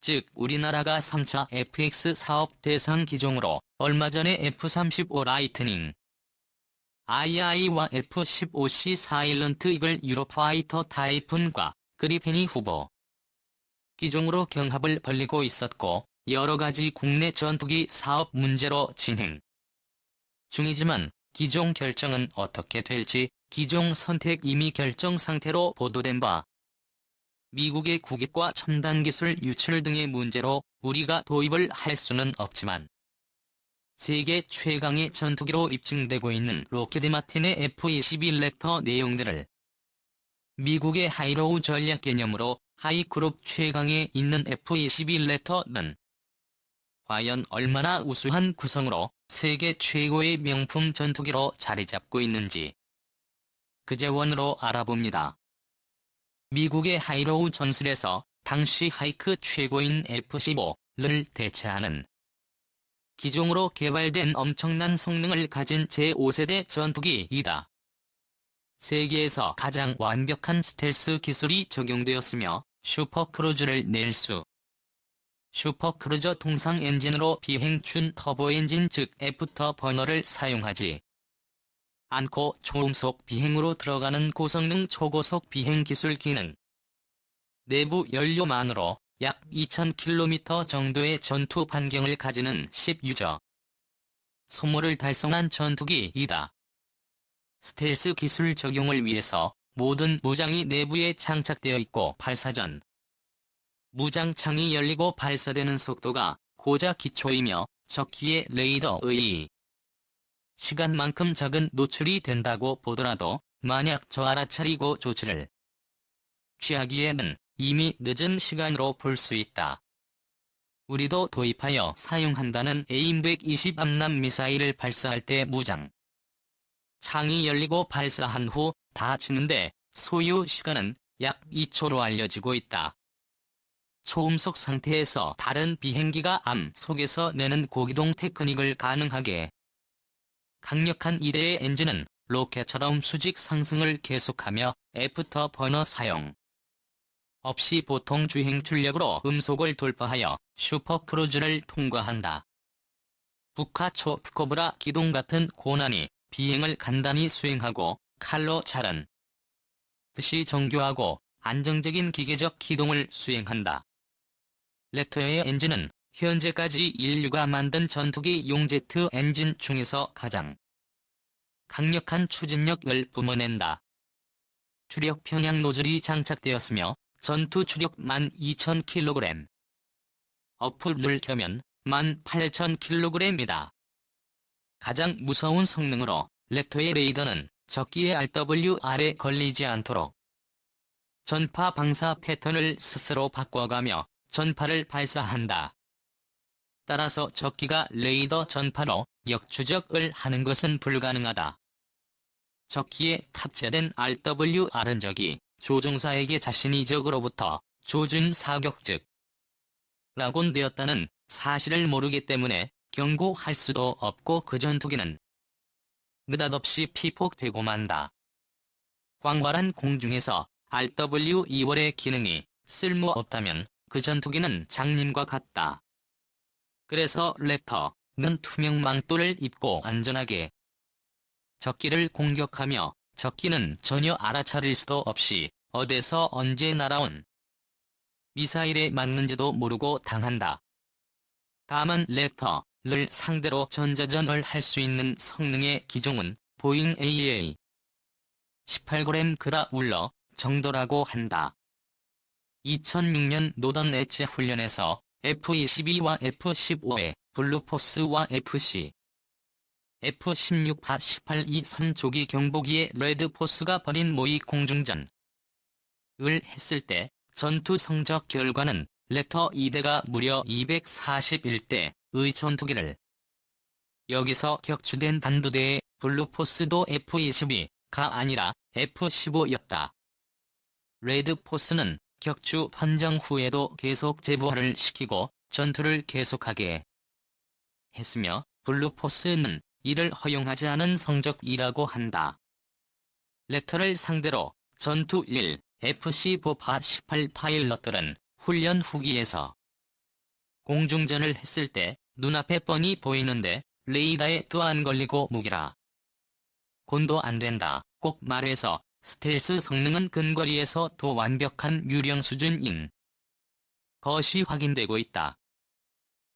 즉 우리나라가 3차 FX 사업 대상 기종으로 얼마 전에 F-35 라이트닝 II와 F-15C 사일런트 이글 유로파이터 타이푼과 그리펜이 후보 기종으로 경합을 벌이고 있었고 여러가지 국내 전투기 사업 문제로 진행 중이지만 기종 결정은 어떻게 될지 기종 선택 이미 결정 상태로 보도된 바 미국의 국익과 첨단기술 유출 등의 문제로 우리가 도입을 할 수는 없지만 세계 최강의 전투기로 입증되고 있는 록히드 마틴의 F-22 랩터 내용들을 미국의 하이로우 전략 개념으로 하이그룹 최강에 있는 F-22 랩터는 과연 얼마나 우수한 구성으로 세계 최고의 명품 전투기로 자리잡고 있는지 그제원으로 알아봅니다. 미국의 하이로우 전술에서 당시 하이크 최고인 F-15를 대체하는 기종으로 개발된 엄청난 성능을 가진 제5세대 전투기이다. 세계에서 가장 완벽한 스텔스 기술이 적용되었으며 슈퍼크루즈를 낼 수 슈퍼크루저 통상 엔진으로 비행 준 터보 엔진 즉 애프터 버너를 사용하지 않고 초음속 비행으로 들어가는 고성능 초고속 비행 기술 기능 내부 연료만으로 약 2000km 정도의 전투 반경을 가지는 10유저 소모를 달성한 전투기이다. 스텔스 기술 적용을 위해서 모든 무장이 내부에 장착되어 있고 발사 전 무장창이 열리고 발사되는 속도가 고작 기초이며 적기의 레이더의 시간만큼 작은 노출이 된다고 보더라도 만약 저 알아차리고 조치를 취하기에는 이미 늦은 시간으로 볼 수 있다. 우리도 도입하여 사용한다는 AIM-120 암람 미사일을 발사할 때 무장 창이 열리고 발사한 후 닫히는데 소요 시간은 약 2초로 알려지고 있다. 초음속 상태에서 다른 비행기가 암 속에서 내는 고기동 테크닉을 가능하게 강력한 2대의 엔진은 로켓처럼 수직 상승을 계속하며 애프터 버너 사용 없이 보통 주행 출력으로 음속을 돌파하여 슈퍼크루즈를 통과한다. 북하 초프코브라 기동 같은 고난이 비행을 간단히 수행하고 칼로 자른 듯이 정교하고 안정적인 기계적 기동을 수행한다. 랩터의 엔진은 현재까지 인류가 만든 전투기 용제트 엔진 중에서 가장 강력한 추진력을 뿜어낸다. 추력 평양 노즐이 장착되었으며 전투 추력 12,000kg 어플을 켜면 18,000kg이다. 가장 무서운 성능으로 랩터의 레이더는 적기의 RWR에 걸리지 않도록 전파 방사 패턴을 스스로 바꿔가며 전파를 발사한다. 따라서 적기가 레이더 전파로 역추적을 하는 것은 불가능하다. 적기에 탑재된 RWR은 적이 조종사에게 자신이 적으로부터 조준 사격 즉 라곤되었다는 사실을 모르기 때문에 경고할 수도 없고 그 전투기는 느닷없이 피폭되고 만다. 광활한 공중에서 RW2월의 기능이 쓸모없다면 그 전투기는 장님과 같다. 그래서 랩터는 투명 망토를 입고 안전하게 적기를 공격하며 적기는 전혀 알아차릴 수도 없이 어디서 언제 날아온 미사일에 맞는지도 모르고 당한다. 다만 랩터를 상대로 전자전을 할 수 있는 성능의 기종은 보잉 AA 18g 그라울러 정도라고 한다. 2006년 노던 엣지 훈련에서 F-22와 F-15의 블루포스와 FC F-16-18이 3조기 경보기의 레드포스가 벌인 모의 공중전을 했을 때 전투 성적 결과는 랩터 2대가 무려 241대의 전투기를 여기서 격추된 단두대의 블루포스도 F-22가 아니라 F-15였다. 레드포스는 격추 판정 후에도 계속 재부활을 시키고 전투를 계속하게 했으며 블루포스는 이를 허용하지 않은 성적이라고 한다. 랩터를 상대로 전투 1, FC-18 파일럿들은 훈련 후기에서 공중전을 했을 때 눈앞에 뻔히 보이는데 레이더에 또 안 걸리고 무기라. 곤도 안 된다. 꼭 말해서 스텔스 성능은 근거리에서 더 완벽한 유령 수준인 것이 확인되고 있다.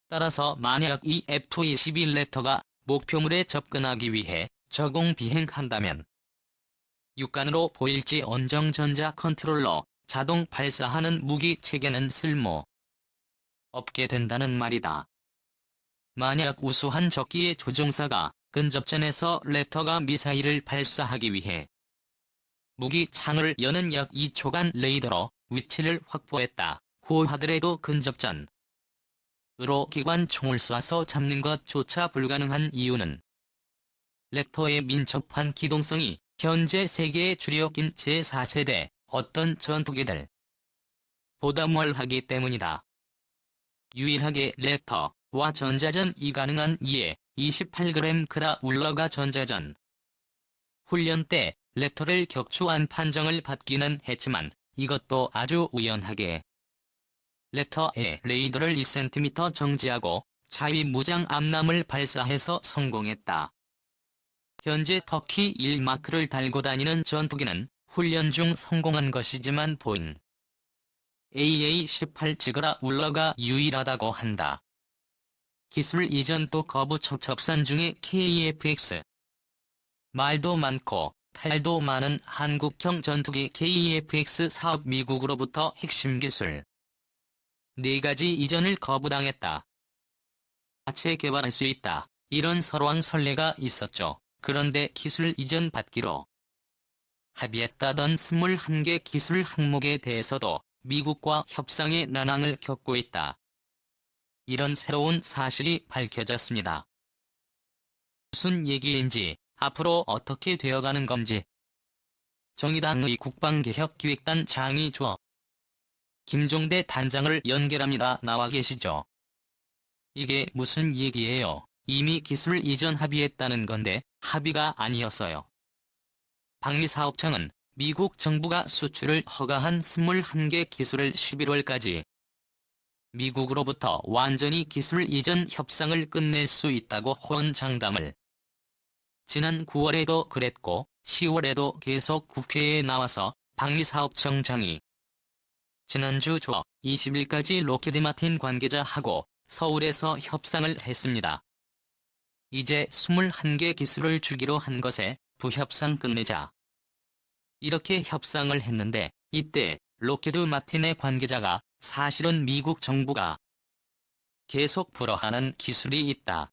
따라서 만약 이 F-21 랩터가 목표물에 접근하기 위해 저공 비행한다면 육간으로 보일지 원정 전자 컨트롤러, 자동 발사하는 무기 체계는 쓸모 없게 된다는 말이다. 만약 우수한 적기의 조종사가 근접전에서 랩터가 미사일을 발사하기 위해 무기 창을 여는 약 2초간 레이더로 위치를 확보했다고 하더라도 근접전 으로 기관총을 쏴서 잡는 것조차 불가능한 이유는 랩터의 민첩한 기동성이 현재 세계의 주력인 제4세대 어떤 전투기들 보다 멀하기 때문이다. 유일하게 랩터와 전자전이 가능한 이에 28g 그라울러가 전자전 훈련 때 랩터를 격추한 판정을 받기는 했지만 이것도 아주 우연하게 랩터의 레이더를 2cm 정지하고 자위 무장 암람을 발사해서 성공했다. 현재 터키 1마크를 달고 다니는 전투기는 훈련 중 성공한 것이지만 보잉 AA-18 그라울러가 유일하다고 한다. 기술 이전도 거부 첩첩산 중에 KF-X 말도 많고 탈도 많은 한국형 전투기 KF-X 사업 미국으로부터 핵심 기술 4가지 이전을 거부당했다. 자체 개발할 수 있다. 이런 설왕설래가 있었죠. 그런데 기술 이전 받기로 합의했다던 21개 기술 항목에 대해서도 미국과 협상의 난항을 겪고 있다. 이런 새로운 사실이 밝혀졌습니다. 무슨 얘기인지, 앞으로 어떻게 되어가는 건지. 정의당의 국방개혁기획단 장이 주어 김종대 단장을 연결합니다. 나와 계시죠? 이게 무슨 얘기예요? 이미 기술 이전 합의했다는 건데 합의가 아니었어요. 방위사업청은 미국 정부가 수출을 허가한 21개 기술을 11월까지 미국으로부터 완전히 기술 이전 협상을 끝낼 수 있다고 호언장담을 지난 9월에도 그랬고 10월에도 계속 국회에 나와서 방위사업청장이 지난주 조 20일까지 록히드 마틴 관계자하고 서울에서 협상을 했습니다. 이제 21개 기술을 주기로 한 것에 부협상 끝내자. 이렇게 협상을 했는데 이때 록히드 마틴의 관계자가 사실은 미국 정부가 계속 불허하는 기술이 있다.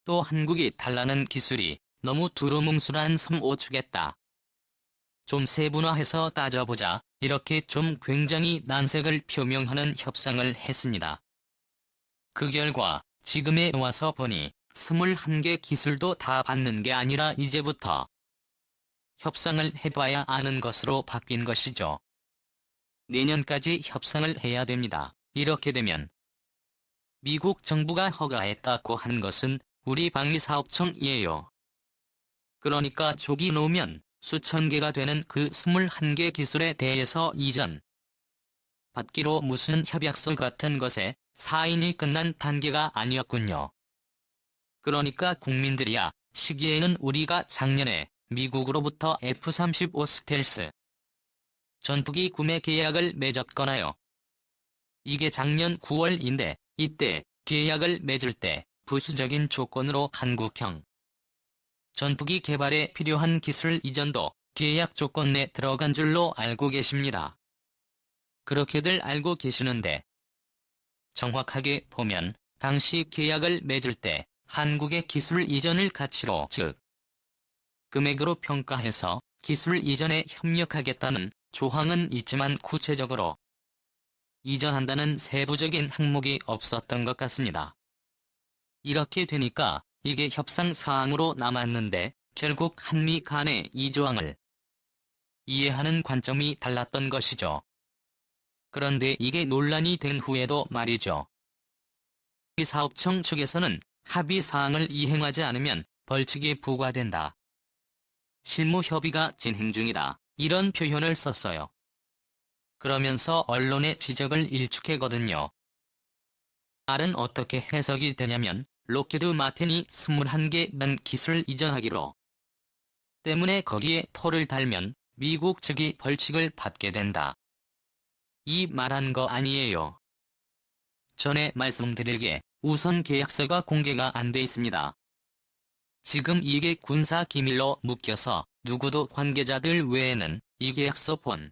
또 한국이 달라는 기술이 너무 두루뭉술한 섬오추겠다. 좀 세분화해서 따져보자. 이렇게 좀 굉장히 난색을 표명하는 협상을 했습니다. 그 결과 지금에 와서 보니 21개 기술도 다 받는 게 아니라 이제부터 협상을 해봐야 아는 것으로 바뀐 것이죠. 내년까지 협상을 해야 됩니다. 이렇게 되면 미국 정부가 허가했다고 하는 것은 우리 방위사업청이에요. 그러니까 족이 놓으면 수천 개가 되는 그 21개 기술에 대해서 이전 받기로 무슨 협약서 같은 것에 사인이 끝난 단계가 아니었군요. 그러니까 국민들이야 시기에는 우리가 작년에 미국으로부터 F-35 스텔스 전투기 구매 계약을 맺었거나요. 이게 작년 9월인데 이때 계약을 맺을 때 부수적인 조건으로 한국형 전투기 개발에 필요한 기술 이전도 계약 조건 내 들어간 줄로 알고 계십니다. 그렇게들 알고 계시는데 정확하게 보면 당시 계약을 맺을 때 한국의 기술 이전을 가치로 즉 금액으로 평가해서 기술 이전에 협력하겠다는 조항은 있지만 구체적으로 이전한다는 세부적인 항목이 없었던 것 같습니다. 이렇게 되니까 이게 협상 사항으로 남았는데 결국 한미 간의 이 조항을 이해하는 관점이 달랐던 것이죠. 그런데 이게 논란이 된 후에도 말이죠. 사업청 측에서는 합의 사항을 이행하지 않으면 벌칙이 부과된다. 실무 협의가 진행 중이다. 이런 표현을 썼어요. 그러면서 언론의 지적을 일축했거든요. 말은 어떻게 해석이 되냐면 록히드 마틴이 21개만 기술 이전하기로 때문에 거기에 토를 달면 미국 측이 벌칙을 받게 된다. 이 말한 거 아니에요. 전에 말씀드리게 우선 계약서가 공개가 안 돼 있습니다. 지금 이게 군사 기밀로 묶여서 누구도 관계자들 외에는 이 계약서 본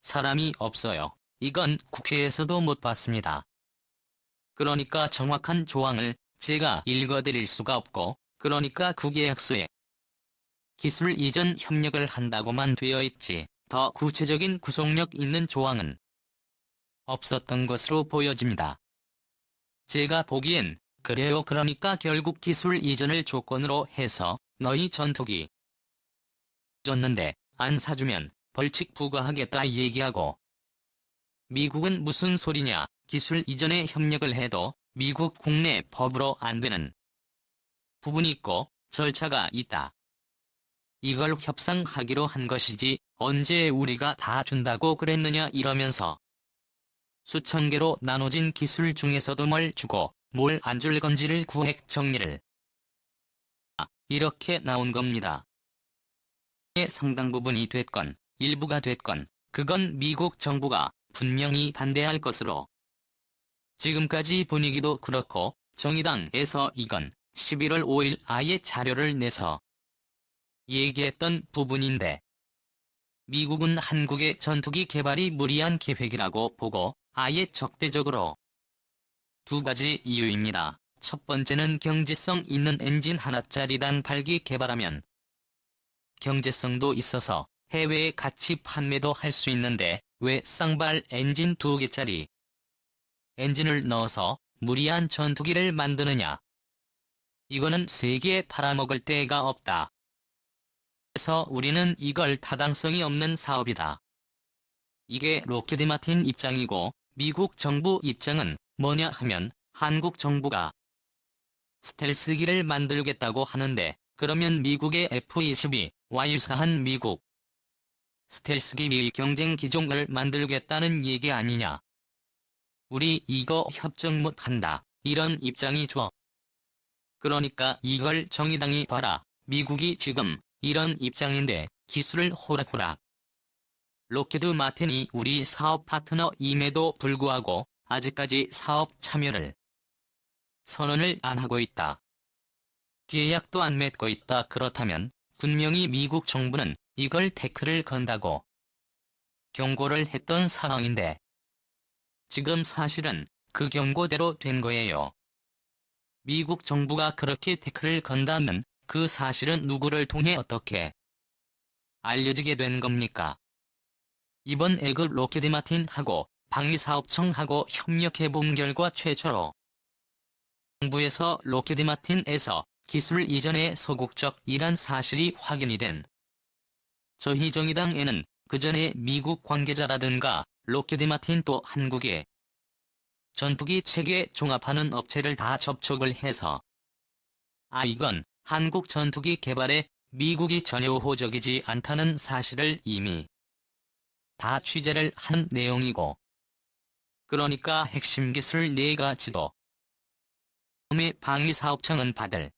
사람이 없어요. 이건 국회에서도 못 봤습니다. 그러니까 정확한 조항을 제가 읽어드릴 수가 없고, 그러니까 그 계약서에 기술 이전 협력을 한다고만 되어 있지 더 구체적인 구속력 있는 조항은 없었던 것으로 보여집니다. 제가 보기엔 그래요. 그러니까 결국 기술 이전을 조건으로 해서 너희 전투기 줬는데 안 사주면 벌칙 부과하겠다 얘기하고, 미국은 무슨 소리냐, 기술 이전에 협력을 해도 미국 국내 법으로 안 되는 부분이 있고 절차가 있다. 이걸 협상하기로 한 것이지 언제 우리가 다 준다고 그랬느냐 이러면서 수천 개로 나눠진 기술 중에서도 뭘 주고 뭘 안 줄 건지를 구획 정리를 이렇게 나온 겁니다. 상당 부분이 됐건 일부가 됐건 그건 미국 정부가 분명히 반대할 것으로, 지금까지 분위기도 그렇고 정의당에서 이건 11월 5일 아예 자료를 내서 얘기했던 부분인데, 미국은 한국의 전투기 개발이 무리한 계획이라고 보고 아예 적대적으로 두 가지 이유입니다. 첫 번째는 경제성 있는 엔진 하나짜리 단발기 개발하면 경제성도 있어서 해외에 같이 판매도 할 수 있는데 왜 쌍발 엔진 2개짜리 엔진을 넣어서 무리한 전투기를 만드느냐. 이거는 세계에 팔아먹을 데가 없다. 그래서 우리는 이걸 타당성이 없는 사업이다. 이게 록히드 마틴 입장이고, 미국 정부 입장은 뭐냐 하면 한국 정부가 스텔스기를 만들겠다고 하는데 그러면 미국의 F-22와 유사한 미국 스텔스기 미 경쟁 기종을 만들겠다는 얘기 아니냐. 우리 이거 협정 못한다, 이런 입장이죠. 그러니까 이걸 정의당이 봐라, 미국이 지금 이런 입장인데 기술을 호락호락. 록히드 마틴이 우리 사업 파트너임에도 불구하고 아직까지 사업 참여를 선언을 안 하고 있다. 계약도 안 맺고 있다. 그렇다면 분명히 미국 정부는 이걸 태클을 건다고 경고를 했던 상황인데, 지금 사실은 그 경고대로 된 거예요. 미국 정부가 그렇게 태클을 건다면 그 사실은 누구를 통해 어떻게 알려지게 된 겁니까? 이번 애급 록히드 마틴하고 방위사업청하고 협력해본 결과 최초로 정부에서 록히드 마틴에서 기술 이전에 소극적이란 사실이 확인이 된 저희 정의당에는 그전에 미국 관계자라든가 록히드 마틴 또 한국의 전투기 체계 종합하는 업체를 다 접촉을 해서 이건 한국 전투기 개발에 미국이 전혀 호적이지 않다는 사실을 이미 다 취재를 한 내용이고, 그러니까 핵심 기술 4가지도 방위사업청은 받을